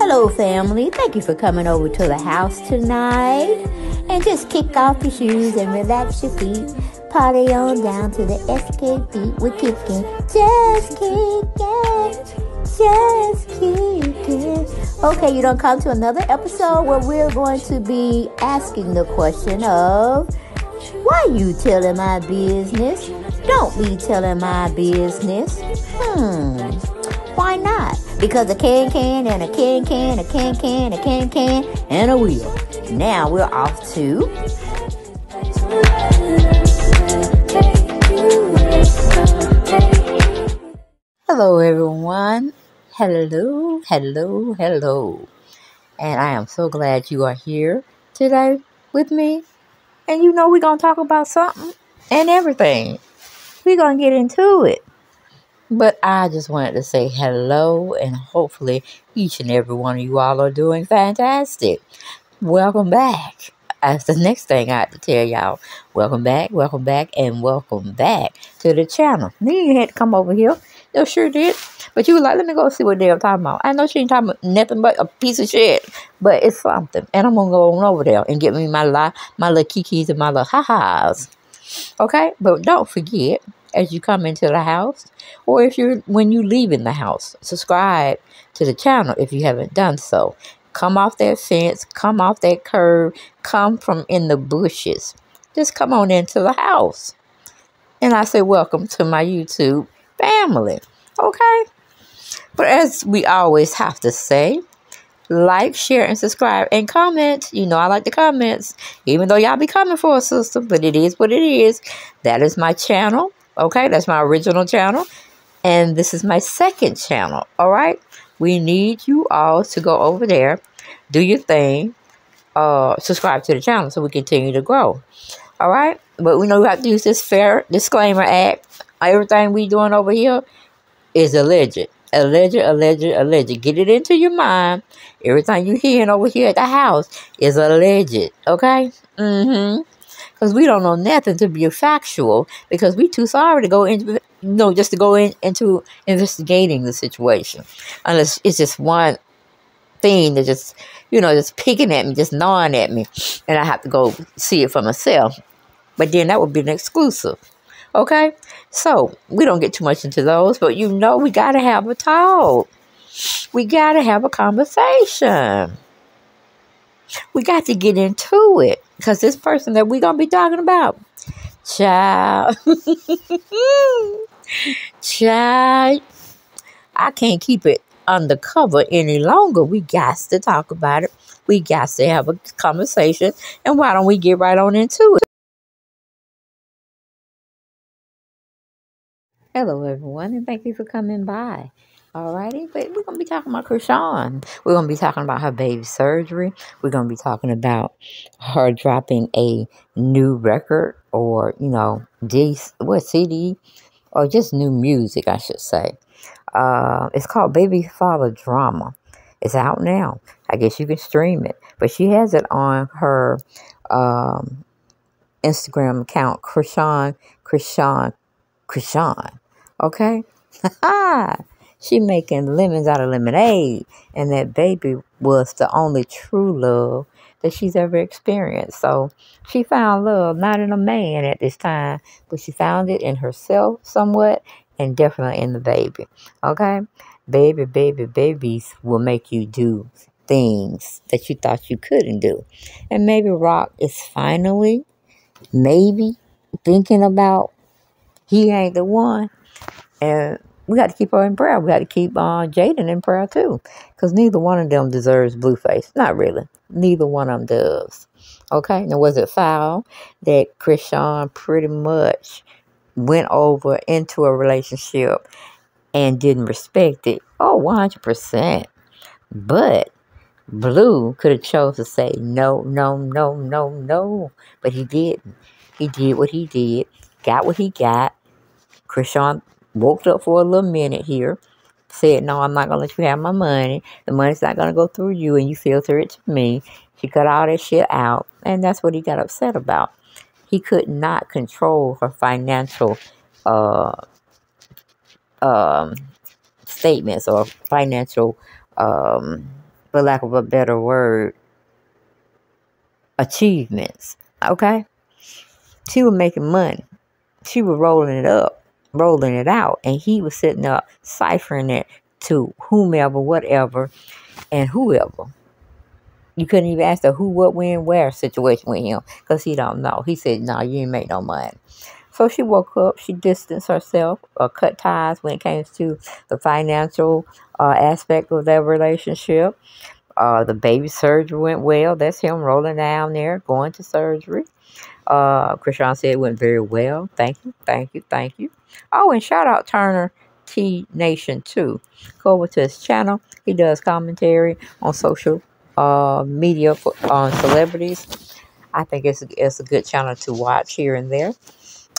Hello, family. Thank you for coming over to the house tonight. And just kick off your shoes and relax your feet. Party on down to the SK beat. We're kicking. Just kicking. Just kicking. Okay, you don't come to another episode where we're going to be asking the question of, why you telling my business? Don't be telling my business. Why not? Because a can and a can, a can, a can, and a wheel. Now we're off to... Hello, everyone. Hello. And I am so glad you are here today with me. And you know we're going to talk about something and everything. We're going to get into it. But I just wanted to say hello, and hopefully each and every one of you all are doing fantastic. Welcome back. That's the next thing I have to tell y'all. Welcome back, and welcome back to the channel. You had to come over here. You sure did. But you were like, let me go see what they're talking about. I know she ain't talking about nothing but a piece of shit. But it's something. And I'm going to go on over there and get me my little kikis and my little ha-has. Okay? But don't forget, as you come into the house, or when you leave in the house, subscribe to the channel if you haven't done so. Come off that fence, come off that curb, come from in the bushes. Just come on into the house. And I say welcome to my YouTube family. Okay? But as we always have to say, like, share, and subscribe, and comment. You know I like the comments, even though y'all be coming for a sister, but it is what it is. That is my channel. Okay, that's my original channel. And this is my second channel. All right. We need you all to go over there, do your thing, subscribe to the channel so we continue to grow. All right. But we know we have to use this fair disclaimer act. Everything we doing over here is alleged. Alleged. Get it into your mind. Everything you hearing over here at the house is alleged. Okay. Because we don't know nothing to be factual, because we too sorry to go into, just to go into investigating the situation. Unless it's just one thing that just, just picking at me, just gnawing at me. And I have to go see it for myself. But then that would be an exclusive. Okay? So, we don't get too much into those, but we got to have a talk. We got to have a conversation. We got to get into it. Because this person that we're going to be talking about, child, I can't keep it undercover any longer. We got to talk about it. We got to have a conversation. And why don't we get right on into it? Hello, everyone, and thank you for coming by. Alrighty, but we're going to be talking about Chrisean. We're going to be talking about her baby surgery. We're going to be talking about her dropping a new record, or, CD, or just new music, I should say. It's called Baby Father Drama. It's out now. I guess you can stream it. But she has it on her Instagram account, Chrisean. Okay? She making lemons out of lemonade. And that baby was the only true love that she's ever experienced. So she found love, not in a man at this time, but she found it in herself somewhat, and definitely in the baby. Okay? Babies will make you do things that you thought you couldn't do. And maybe Rock is finally, maybe, thinking about he ain't the one. And we got to keep her in prayer. We got to keep Jaden in prayer too. Because neither one of them deserves BLUEFACE. Not really. Neither one of them does. Okay? Now, was it foul that Chrisean pretty much went over into a relationship and didn't respect it? Oh, 100%. But Blue could have chose to say no. But he didn't. He did what he did. Got what he got. Chrisean woke up for a little minute here, said, no, I'm not going to let you have my money. The money's not going to go through you, and you filter it to me. She cut all that shit out, and that's what he got upset about. He could not control her financial statements or financial for lack of a better word, achievements. Okay? She was making money. She was rolling it up, rolling it out, and he was sitting up ciphering it to whomever, whatever, and whoever. You couldn't even ask the who, what, when, where situation with him because he don't know. He said, no, you ain't make no money. So she woke up, she distanced herself, cut ties when it came to the financial aspect of their relationship. The baby surgery went well. That's him rolling down there, going to surgery. Chrisean said it went very well. Thank you, thank you, thank you. Oh, and shout out Turner T Nation too. Go over to his channel. He does commentary on social media on celebrities. I think it's a good channel to watch here and there,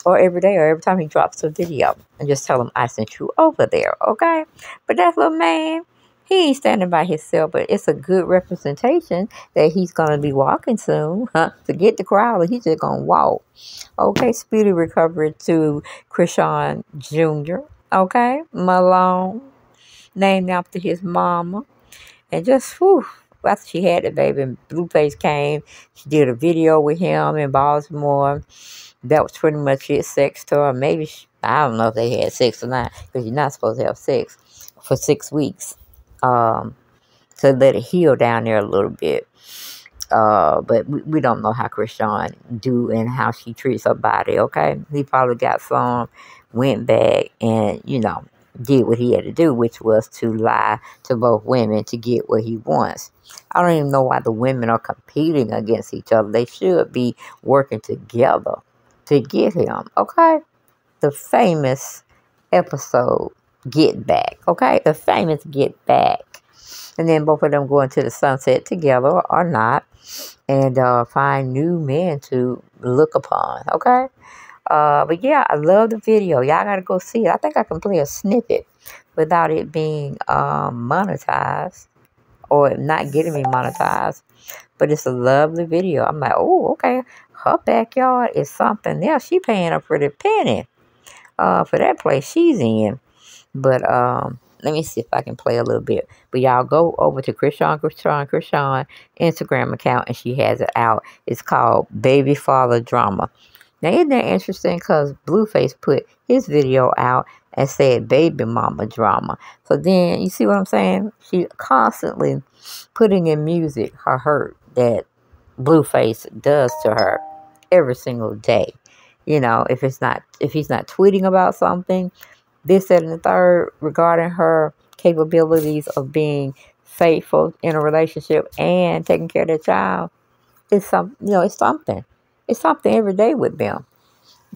or every day, or every time he drops a video, and just tell him I sent you over there, okay? But that little man, he ain't standing by himself, but it's a good representation that he's gonna be walking soon. Forget the crowd, he's just gonna walk. Okay, speedy recovery to Chrisean Jr. Okay, Malone, named after his mama, and just whew. After she had the baby, and BLUEFACE came, she did a video with him in Baltimore. That was pretty much it. Sex tour. Maybe, I don't know if they had sex or not, because you're not supposed to have sex for 6 weeks. To let it heal down there a little bit. But we don't know how Chrisean do and how she treats her body, okay? He probably got some, went back, and, did what he had to do, which was to lie to both women to get what he wants. I don't even know why the women are competing against each other. They should be working together to get him, okay? The famous episode, Get Back, okay? The famous Get Back. And then both of them go into the sunset together or not, and find new men to look upon, okay? But yeah, I love the video. Y'all gotta go see it. I think I can play a snippet without it being monetized or not getting me monetized. But it's a lovely video. I'm like, oh, okay. Her backyard is something else. She paying a pretty penny for that place she's in. But let me see if I can play a little bit. But y'all go over to Chrisean Instagram account, and she has it out. It's called Baby Father Drama. Now, isn't that interesting? Because BLUEFACE put his video out and said baby mama drama. So then, you see what I'm saying? She constantly putting in music her hurt that BLUEFACE does to her every single day. If he's not tweeting about something, this, that, and the third, regarding her capabilities of being faithful in a relationship and taking care of their child, it's something. It's something every day with them.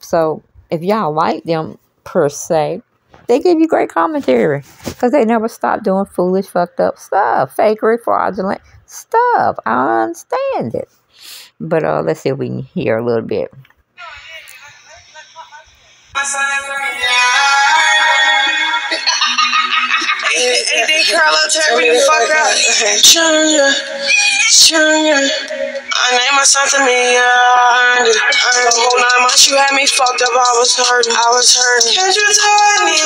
So if y'all like them per se, they give you great commentary because they never stop doing foolish, fucked up stuff, fakery, fraudulent stuff. I understand it. But let's see if we can hear a little bit. Hey, D. Carlo, turn me the fuck up. Junior. I named my son to me, I earned it. The whole 9 months you had me fucked up, I was hurting. Can't you tell I need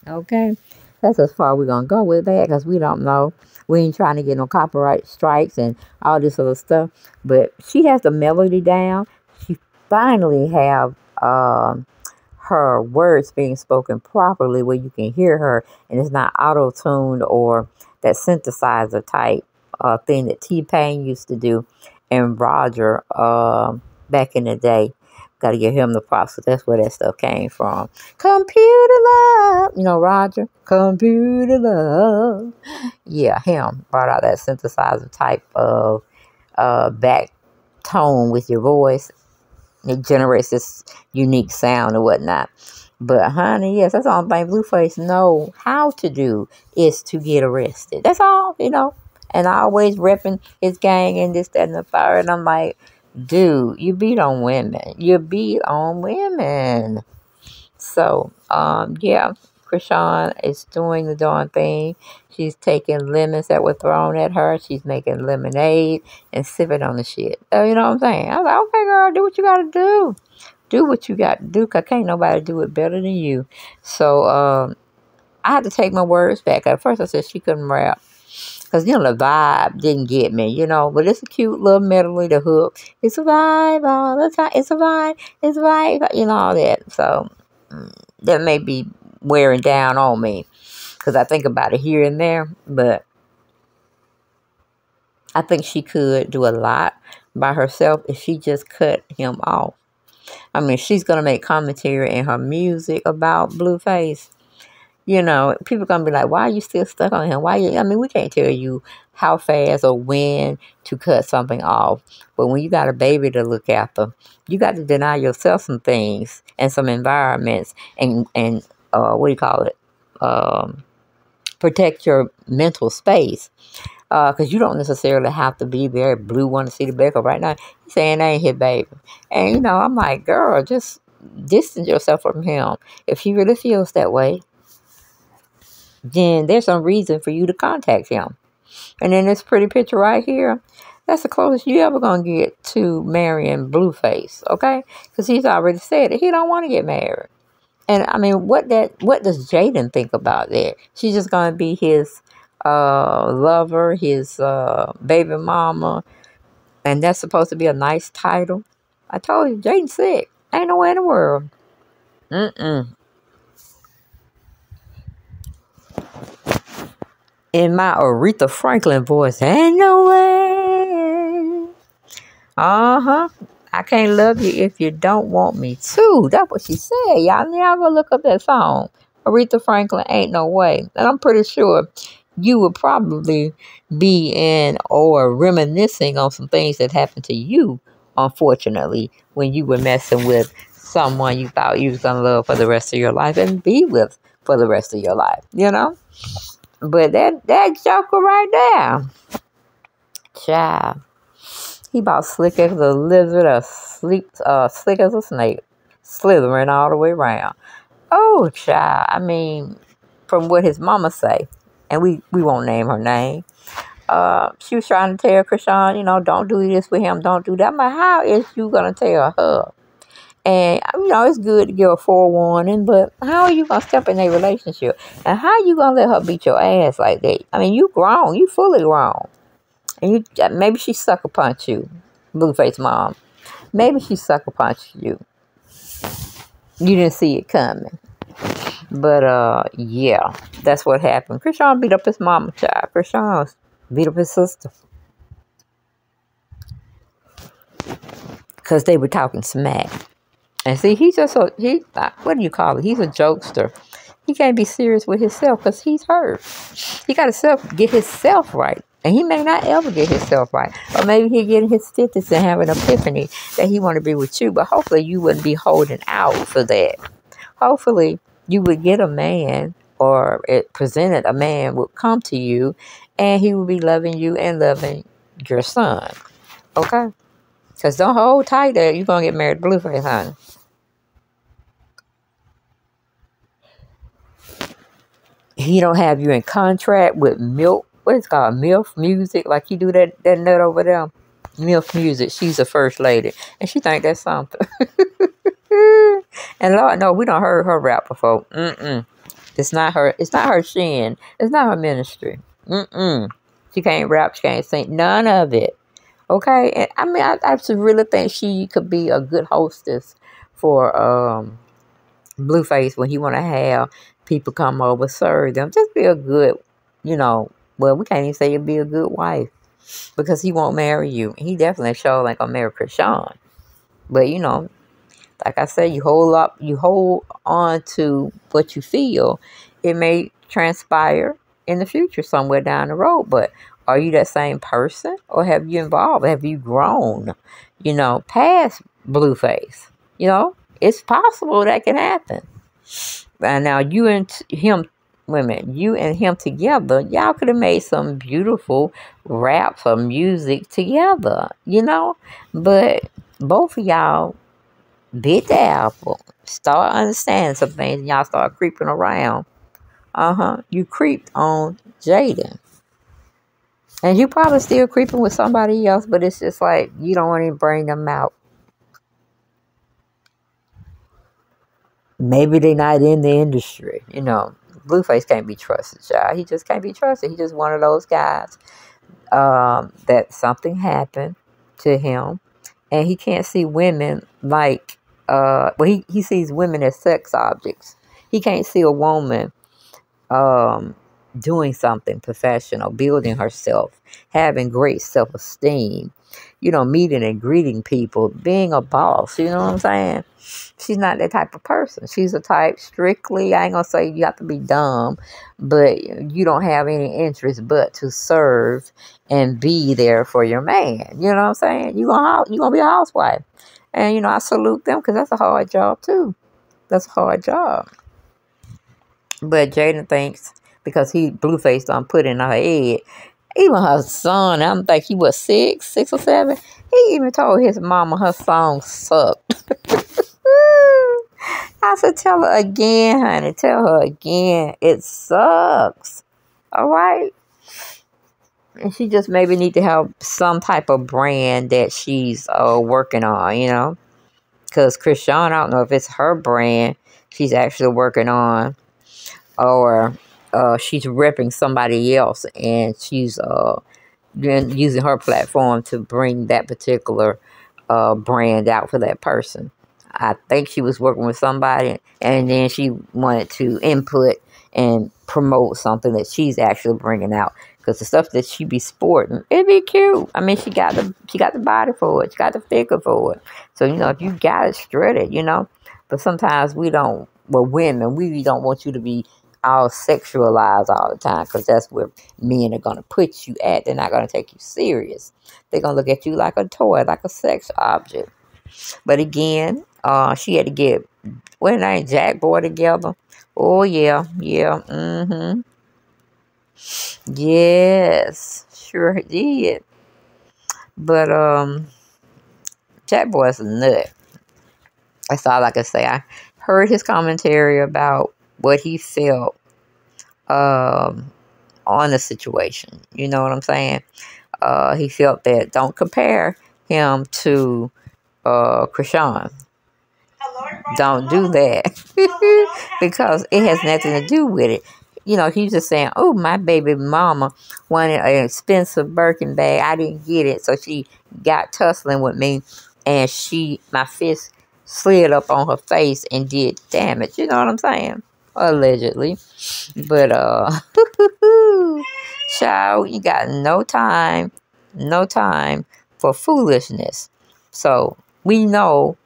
love? Okay. That's as far we're going to go with that because we don't know. We ain't trying to get no copyright strikes and all this other stuff. But she has the melody down. She finally have her words being spoken properly where you can hear her and it's not auto-tuned or that synthesizer type thing that T-Pain used to do and Roger back in the day. Got to give him the props. So that's where that stuff came from. Computer love. Roger. Computer love. Yeah, him brought out that synthesizer type of back tone with your voice. It generates this unique sound and whatnot. But, honey, yes, that's the only thing BLUEFACE know how to do is to get arrested. That's all, And always repping his gang and this, that, and the third. And I'm like, dude, you beat on women. You beat on women. So, yeah, Chrisean is doing the darn thing. She's taking lemons that were thrown at her. She's making lemonade and sipping on the shit. You know what I'm saying? I was like, okay, girl, do what you got to do. Do what you got to do, because can't nobody do it better than you. So, I had to take my words back. At first, I said she couldn't rap. Because, you know, the vibe didn't get me, you know. But it's a cute little melody, the hook. It's a vibe all the time. It's a vibe. It's a vibe. You know, all that. So, that may be wearing down on me. Because I think about it here and there. But I think she could do a lot by herself if she just cut him off. I mean, she's going to make commentary in her music about BLUEFACE. You know, people going to be like, why are you still stuck on him? I mean, we can't tell you how fast or when to cut something off. But when you got a baby to look after, you got to deny yourself some things and some environments and what do you call it? Protect your mental space. Because you don't necessarily have to be there. Blue want to see the baby. Right now, he's saying, I ain't his baby. And, you know, I'm like, girl, just distance yourself from him. If he really feels that way, then there's some reason for you to contact him. And then this pretty picture right here, that's the closest you ever going to get to marrying BLUEFACE, okay? Because he's already said that he don't want to get married. And, I mean, what does Jaden think about that? She's just going to be his lover, his baby mama, and that's supposed to be a nice title. I told you, Jaden's sick. Ain't no way in the world. In my Aretha Franklin voice, ain't no way. I can't love you if you don't want me to. That's what she said. Y'all never look up that song. Aretha Franklin, ain't no way. And I'm pretty sure you would probably be in or reminiscing on some things that happened to you, unfortunately, when you were messing with someone you thought you was going to love for the rest of your life and be with for the rest of your life, you know? But that joker right there, child, he about slick as a lizard or slick as a snake, slithering all the way around. Oh, child, I mean, from what his mama say, and we won't name her name, she was trying to tell Chrisean, you know, don't do this with him, don't do that. I'm like, how is you going to tell her? And, you know, it's good to give a forewarning, but how are you going to step in a relationship? And how are you going to let her beat your ass like that? I mean, you grown. You fully grown. And maybe she sucker punch you, BLUEFACE mom. Maybe she sucker punched you. You didn't see it coming. But, yeah, that's what happened. Chrisean beat up his mama, child. Chrisean beat up his sister. Because they were talking smack. And see, he's just what do you call it? He's a jokester. He can't be serious with himself because he's hurt. He got to get himself right. And he may not ever get himself right. Or maybe he'll get in his stitches and have an epiphany that he want to be with you. But hopefully you wouldn't be holding out for that. Hopefully you would get a man, or it presented a man would come to you and he would be loving you and loving your son. Okay? Because don't hold tight there. You're going to get married to BLUEFACE, honey. He don't have you in contract with Milk. What is it called? MILF Music. Like he do that nut over there. MILF Music. She's the first lady. And she think that's something. And Lord, no, we don't heard her rap before. It's not her. It's not her shin. It's not her ministry. She can't rap. She can't sing. None of it. Okay? And I mean, I really think she could be a good hostess for BLUEFACE when he want to have people come over, serve them. Just be a good, you know, well, we can't even say you'll be a good wife because he won't marry you. He definitely sure ain't gonna marry Chrisean. But, you know, like I said, you hold on to what you feel. It may transpire in the future somewhere down the road, but are you that same person, or have you evolved? Have you grown, you know, past BLUEFACE? You know, it's possible that can happen. And now you and him together, y'all could have made some beautiful raps or music together, you know. But both of y'all bit the apple, start understanding some things, and y'all start creeping around. You creeped on Jaden. And you probably still creeping with somebody else, but it's just like you don't want to bring them out. Maybe they're not in the industry, you know. Blueface can't be trusted, child. He just can't be trusted. He's just one of those guys that something happened to him, and he can't see women like, he sees women as sex objects. He can't see a woman doing something professional, building herself, having great self-esteem, meeting and greeting people, being a boss, you know what I'm saying? She's not that type of person. She's a type strictly, I ain't gonna say you have to be dumb, but you don't have any interest but to serve and be there for your man. You know what I'm saying? You're gonna be a housewife. And, I salute them because that's a hard job too. That's a hard job. But Jaden thinks because he Blueface done put in her head, even her son, I don't think he was 6 or 7, he even told his mama her song sucked. I said, tell her again, honey. Tell her again. It sucks. All right? And she just maybe need to have some type of brand that she's working on, Because Chrisean, I don't know if it's her brand she's actually working on, or she's repping somebody else, and she's using her platform to bring that particular brand out for that person. I think she was working with somebody, and then she wanted to input and promote something that she's actually bringing out. Because the stuff that she be sporting, it'd be cute. I mean, she got the body for it. She got the figure for it. So, if you got it, strut it, But sometimes we don't, women, we don't want you to be all sexualized all the time, because that's where men are going to put you at. They're not going to take you serious. They're going to look at you like a toy, like a sex object. But again, she had to get, Jack Boy together. Oh, yeah, mm-hmm. Yes, sure did. But Jack Boy's a nut. That's all I can say. I heard his commentary about what he felt on the situation. You know what I'm saying? He felt that don't compare him to Chrisean. Don't do that. Because it has nothing to do with it. He's just saying, oh, my baby mama wanted an expensive Birkin bag. I didn't get it. So she got tussling with me, and my fist slid up on her face and did damage. You know what I'm saying? Allegedly. But, child, you got no time for foolishness. So we know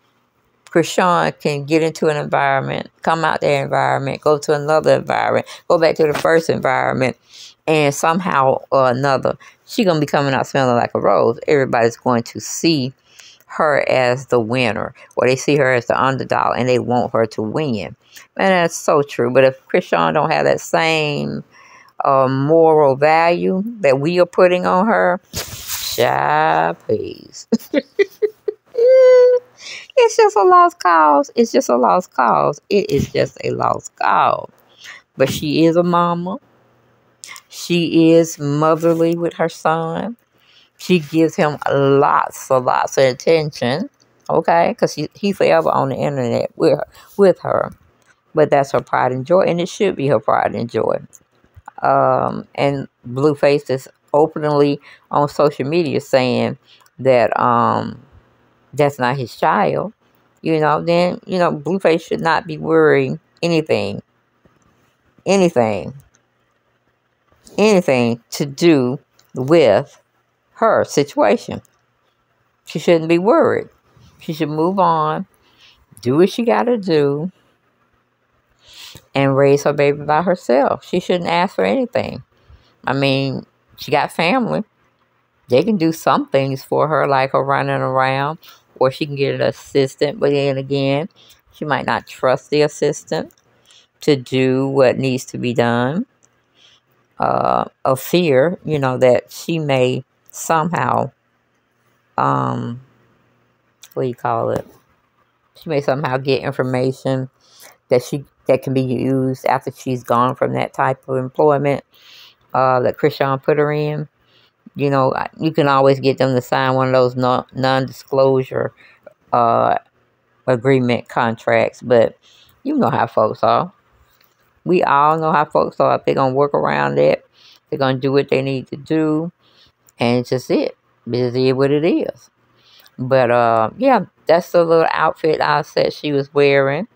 Chrisean can get into an environment, come out their environment, go to another environment, go back to the first environment, and somehow or another, she's going to be coming out smelling like a rose. Everybody's going to see her as the winner, or they see her as the underdog, and they want her to win. And that's so true. But if Chrisean don't have that same moral value that we are putting on her, child, please. It's just a lost cause. It's just a lost cause. It is just a lost cause. But she is a mama. She is motherly with her son. She gives him lots of attention. Okay? Because he's forever on the internet with her. But that's her pride and joy. And it should be her pride and joy. And Blueface is openly on social media saying that that's not his child, then, Blueface should not be worrying anything to do with her situation. She shouldn't be worried. She should move on, do what she got to do, and raise her baby by herself. She shouldn't ask for anything. I mean, she got family. They can do some things for her, like her running around, or she can get an assistant. But then again, she might not trust the assistant to do what needs to be done. Of fear, that she may somehow, what do you call it? She may somehow get information that can be used after she's gone from that type of employment that Chrisean put her in. You can always get them to sign one of those non-disclosure agreement contracts, but you know how folks are. We all know how folks are. They're going to work around it. They're going to do what they need to do. And it's just it. It is what it is. But, yeah, that's the little outfit I said she was wearing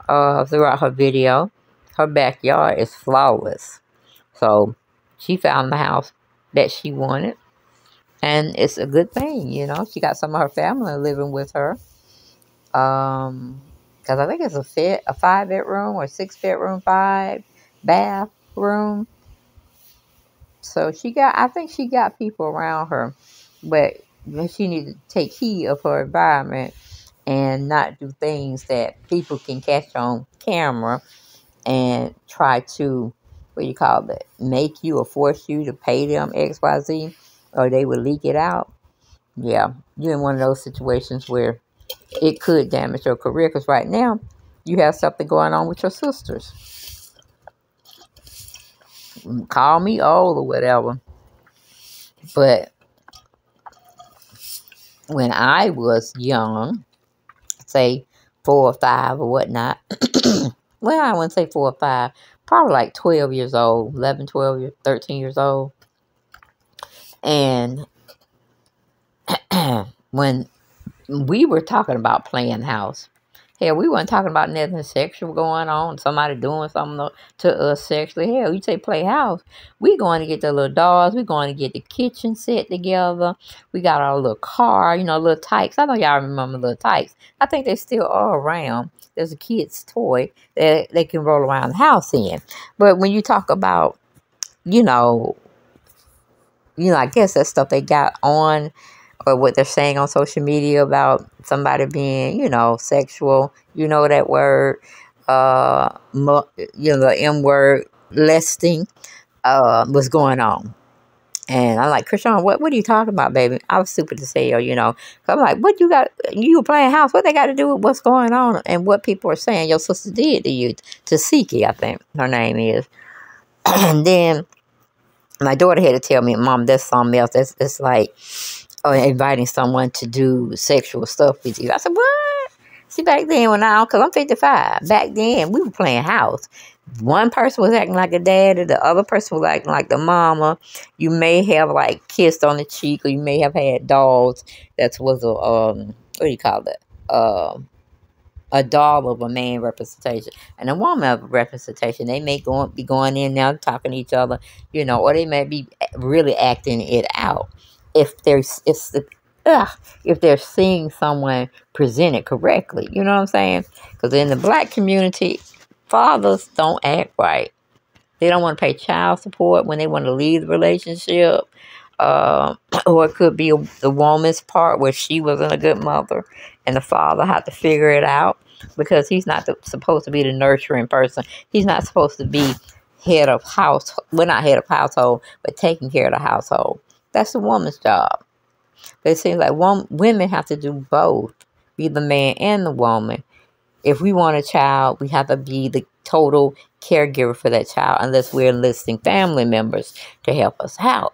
throughout her video. Her backyard is flawless. So she found the house that she wanted. And it's a good thing, you know. She got some of her family living with her. Because I think it's a 5-bedroom or 6-bedroom, 5-bathroom. So I think she got people around her. But she needs to take heed of her environment and not do things that people can catch on camera and try to, make you or force you to pay them XYZ, or they would leak it out. Yeah, you're in one of those situations where it could damage your career, because right now you have something going on with your sisters. Call me old or whatever, but when I was young, say 4 or 5 or whatnot, well, I wouldn't say 4 or 5, probably like 12 years old, 11, 12, 13 years old. And when we were talking about playing house, hell, we weren't talking about nothing sexual going on, somebody doing something to us sexually. Hell, you say play house, we going to get the little dolls, we going to get the kitchen set together, we got our little car, little tykes. I know y'all remember little tykes. I think they still are around. There's a kid's toy that they can roll around the house in. But when you talk about, I guess that stuff they got on, or what they're saying on social media about somebody being, sexual, that word, the M word, lusting, was going on. And I'm like, Chrisean, what are you talking about, baby? I was stupid to say, So I'm like, what you got? You were playing house. What they got to do with what's going on and what people are saying your sister did to you? Tasiki, I think her name is. And then my daughter had to tell me, Mom, that's something else. It's like inviting someone to do sexual stuff with you. I said, what? See, back then because I'm 55, back then we were playing house. One person was acting like a daddy, the other person was acting like the mama. You may have kissed on the cheek, or you may have had dolls. That was a doll of a man representation and a woman representation. They may be going in now talking to each other, or they may be really acting it out. If they're seeing someone present it correctly, you know what I'm saying? Because in the black community, fathers don't act right. They don't want to pay child support when they want to leave the relationship. Or it could be the woman's part where she wasn't a good mother and the father had to figure it out, because he's not supposed to be the nurturing person. He's not supposed to be head of household. Well, not head of household, but taking care of the household. That's the woman's job. But it seems like women have to do both, be the man and the woman. If we want a child, we have to be the total caregiver for that child, unless we're enlisting family members to help us out.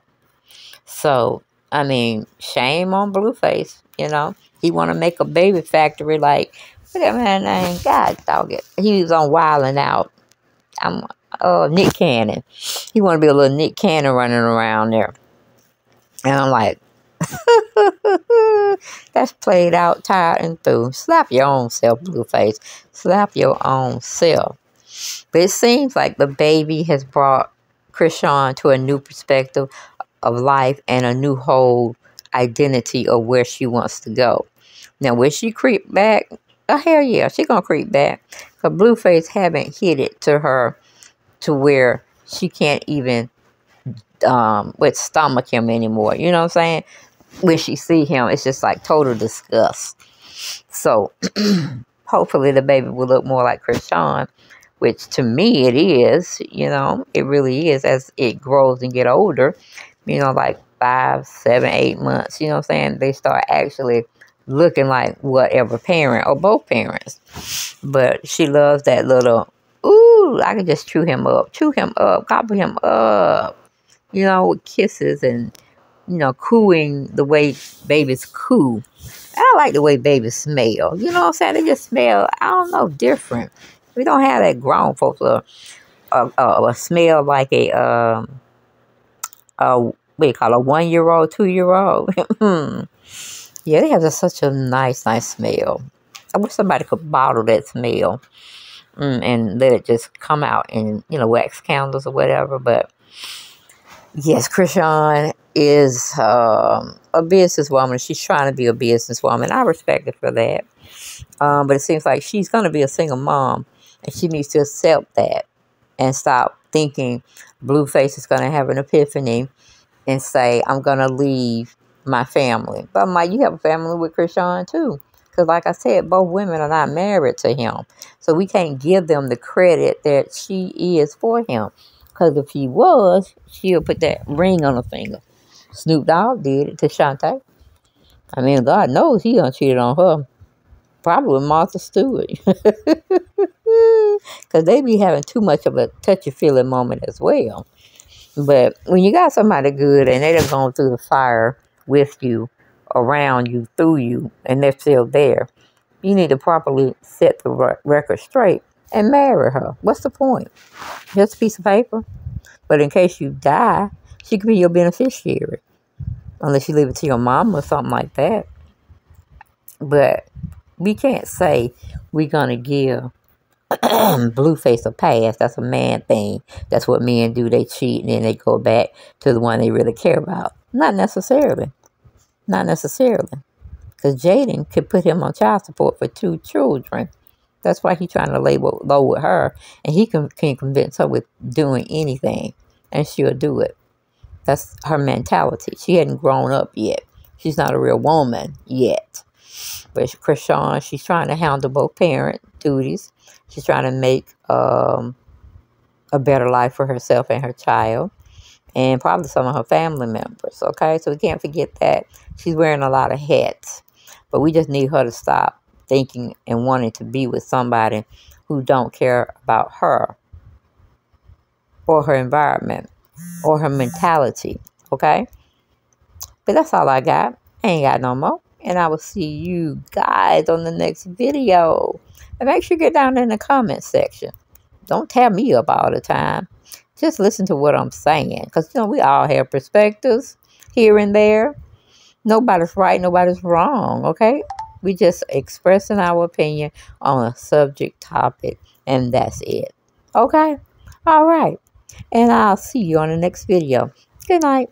So, I mean, shame on BLUEFACE, He want to make a baby factory like, what that man name? God dog it. He was on Wild 'N Out. Nick Cannon. He want to be a little Nick Cannon running around there. And I'm like, that's played out, tired, and through. Slap your own self, BLUEFACE. Slap your own self. But it seems like the baby has brought Chrisean to a new perspective of life and a new whole identity of where she wants to go. Now, will she creep back? Oh, hell yeah, she gonna creep back. Because BLUEFACE haven't hit it to her to where she can't even stomach him anymore. You know what I'm saying? When she see him, it's just like total disgust. So, hopefully the baby will look more like Chrisean, which to me it is, it really is as it grows and get older, like 5, 7, 8 months, you know what I'm saying? They start actually looking like whatever parent or both parents. But she loves that little, ooh, I can just chew him up, gobble him up, with kisses and, cooing the way babies coo. I like the way babies smell. You know what I'm saying? They just smell, I don't know, different. We don't have that grown folks a smell like what do you call a 1-year-old, 2-year-old. Yeah, they have just such a nice smell. I wish somebody could bottle that smell and let it just come out in, wax candles or whatever. But yes, Chrisean is a businesswoman. She's trying to be a businesswoman. I respect her for that. But it seems like she's going to be a single mom, and she needs to accept that and stop thinking Blueface is going to have an epiphany and say, I'm going to leave my family. But I'm like, you have a family with Chrisean too. Because like I said, both women are not married to him. So we can't give them the credit that she is for him. Because if he was, she'll put that ring on her finger. Snoop Dogg did it to Shantae. I mean, God knows he done cheated on her. Probably with Martha Stewart. Because they be having too much of a touchy-feely moment as well. But when you got somebody good and they done gone through the fire with you, around you, through you, and they're still there, you need to properly set the record straight and marry her. What's the point? Just a piece of paper. But in case you die, she could be your beneficiary. Unless you leave it to your mom or something like that. But we can't say we're going to give Blueface a pass. That's a man thing. That's what men do. They cheat and then they go back to the one they really care about. Not necessarily. Not necessarily. Because Jaden could put him on child support for 2 children. That's why he's trying to lay low with her. And he can convince her with doing anything. And she'll do it. That's her mentality. She hadn't grown up yet. She's not a real woman yet. But Chrisean, she's trying to handle both parent duties. She's trying to make a better life for herself and her child. And probably some of her family members. Okay? So we can't forget that. She's wearing a lot of hats. But we just need her to stop thinking and wanting to be with somebody who don't care about her. Or her environment. Or her mentality. Okay? But that's all I got. I ain't got no more. And I will see you guys on the next video. And make sure you get down in the comment section. Don't tear me up all the time. Just listen to what I'm saying. Because, we all have perspectives here and there. Nobody's right. Nobody's wrong. Okay? We just expressing our opinion on a subject topic. And that's it. Okay? All right. And I'll see you on the next video. Good night.